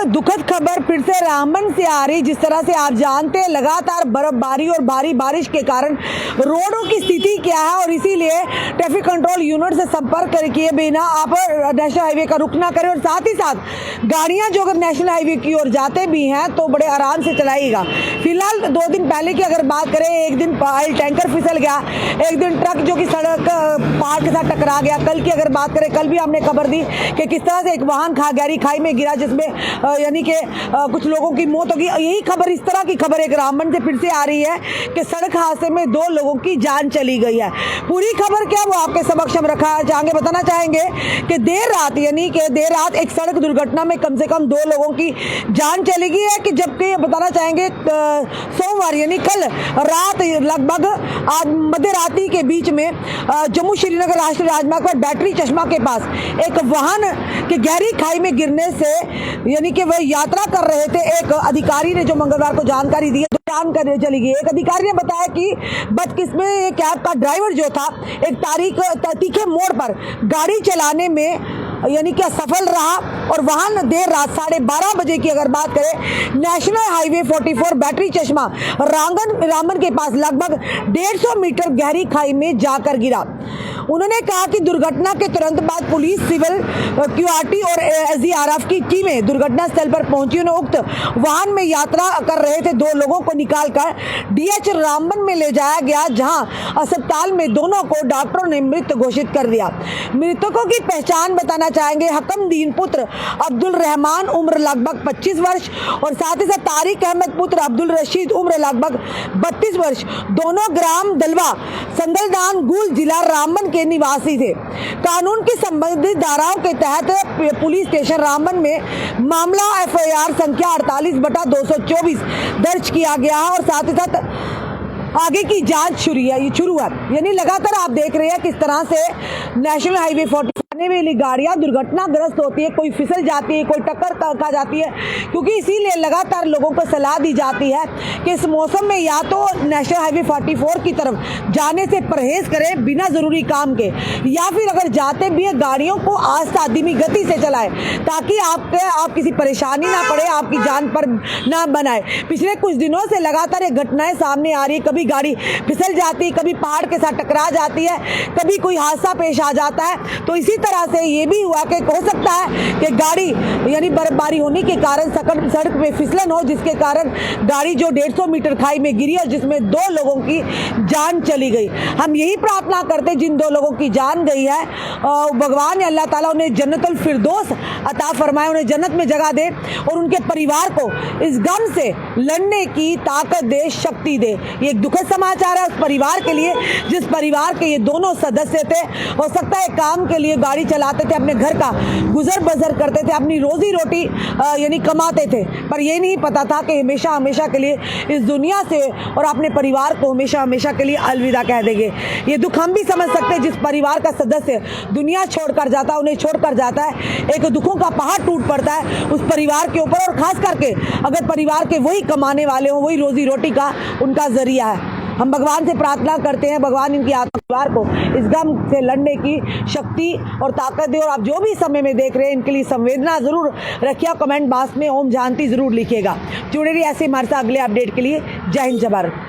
दुखद खबर फिर से रामबन से आ रही। जिस तरह से आप जानते हैं लगातार बर्फबारी और भारी बारिश के कारण रोडों की स्थिति क्या है और इसीलिए ट्रैफिक कंट्रोल यूनिट से संपर्क किए बिना आप नेशनल हाईवे का रुख ना करें और साथ ही साथ गाड़ियां जो अगर नेशनल हाईवे की ओर जाते भी हैं तो बड़े आराम से चलाइएगा। फिलहाल 2 दिन पहले की अगर बात करें, एक दिन ऑयल टैंकर फिसल गया, एक दिन ट्रक जो कि सड़क पहाड़ के साथ टकरा गया। कल की अगर बात करें, कल भी हमने खबर दी कि किस तरह से एक वाहन गहरी खाई में गिरा जिसमें यानी कि कुछ लोगों की मौत होगी। यही खबर, इस तरह की खबर एक रामबन से फिर से आ रही है कि सड़क हादसे में 2 लोगों की जान चली गई है। पूरी खबर क्या वो आपके समक्ष हम बताना चाहेंगे कि देर रात एक सड़क दुर्घटना में कम से कम 2 लोगों की जान चली गई है। कि जबकि बताना चाहेंगे सोमवार यानी कल रात लगभग मध्य रात्रि के बीच में जम्मू श्रीनगर राष्ट्रीय राजमार्ग पर बैटरी चश्मा के पास एक वाहन के गहरी खाई में गिरने से यानी कि वह यात्रा कर रहे थे। एक अधिकारी ने जो मंगलवार को जानकारी दी करने चली गई। एक अधिकारी ने बताया कि बदकिस्मती कैब का ड्राइवर जो था एक तीखे मोड़ पर गाड़ी चलाने में यानी कि असफल रहा और वाहन देर रात 12:30 बजे की अगर बात करें नेशनल हाईवे 44 बैटरी चश्मा रामबन के पास लगभग 150 मीटर गहरी खाई में जाकर गिरा। उन्होंने कहा कि दुर्घटना के तुरंत बाद पुलिस, सिविल, क्यूआरटी और एसडीआरएफ की टीमें दुर्घटना स्थल पर पहुंची। उन्हें उक्त वाहन में यात्रा कर रहे थे 2 लोगों को निकालकर डीएच रामबन में ले जाया गया, जहां अस्पताल में दोनों को डॉक्टरों ने मृत घोषित कर दिया। मृतकों की पहचान बताना चाहेंगे हकमदीन पुत्र अब्दुल रहमान उम्र लगभग 25 वर्ष और साथ ही साथ तारिक अहमद पुत्र अब्दुल रशीद उम्र लगभग 32 वर्ष, दोनों ग्राम दलवा संदलदान गुल जिला रामबन के निवासी थे। कानून की संबंधित धाराओं के तहत पुलिस स्टेशन रामबन में मामला एफआईआर संख्या 48/224 दर्ज किया गया है और साथ ही साथ आगे की जांच शुरू है। यानी लगातार आप देख रहे हैं किस तरह से नेशनल हाईवे 40 वाली गाड़ियां दुर्घटनाग्रस्त होती है, कोई फिसल जाती है, कोई टक्कर खा जाती है। क्योंकि इसीलिए लगातार लोगों को सलाह दी जाती है कि इस मौसम में या तो नेशनल हाईवे 44 की तरफ जाने से परहेज करें बिना जरूरी काम के, या फिर अगर जाते भी है गाड़ियों को आस्ते धीमी गति से चलाएं ताकि आप किसी परेशानी ना पड़े, आपकी जान पर ना बनाए। पिछले कुछ दिनों से लगातार ये घटनाएं सामने आ रही है। कभी गाड़ी फिसल जाती है, कभी पहाड़ के साथ टकरा जाती है, कभी कोई हादसा पेश आ जाता है। तो इसी तरह से ये भी हुआ कि हो सकता है कि गाड़ी यानी बर्फबारी होने के कारण सड़क पे फिसलन हो, जिसके कारण गाड़ी जो 150 मीटर खाई में गिरी और जिसमें 2 लोगों की जान चली गई। हम यही प्रार्थना करते जिन 2 लोगों की जान गई है भगवान अल्लाह ताला उन्हें जन्नतुल फिरदौस अता फरमाए, उन्हें जन्नत में जगह दे और उनके परिवार को इस गम से लड़ने की ताकत दे, शक्ति दे। ये एक दुखद समाचार है उस परिवार के लिए जिस परिवार के ये दोनों सदस्य थे। हो सकता है काम के लिए गाड़ी चलाते थे, अपने घर का गुजर बसर करते थे, अपनी रोजी रोटी यानी कमाते थे, पर ये नहीं पता था कि हमेशा के लिए इस दुनिया से और अपने परिवार को हमेशा के लिए अलविदा कह देंगे। ये दुख हम भी समझ सकते हैं। जिस परिवार का सदस्य दुनिया छोड़कर जाता है, उन्हें छोड़कर जाता है, एक दुखों का पहाड़ टूट पड़ता है उस परिवार के ऊपर। और खास करके अगर परिवार के वही कमाने वाले हों, वही रोजी रोटी का उनका जरिया है। हम भगवान से प्रार्थना करते हैं भगवान इनकी परिवार को इस गम से लड़ने की शक्ति और ताकत दे। और आप जो भी समय में देख रहे हैं इनके लिए संवेदना जरूर रखिए। कमेंट बॉक्स में ओम शांति जरूर लिखिएगा। जुड़े रहिए ऐसे हमारे साथ अगले अपडेट के लिए। जय हिंद, जय भारत।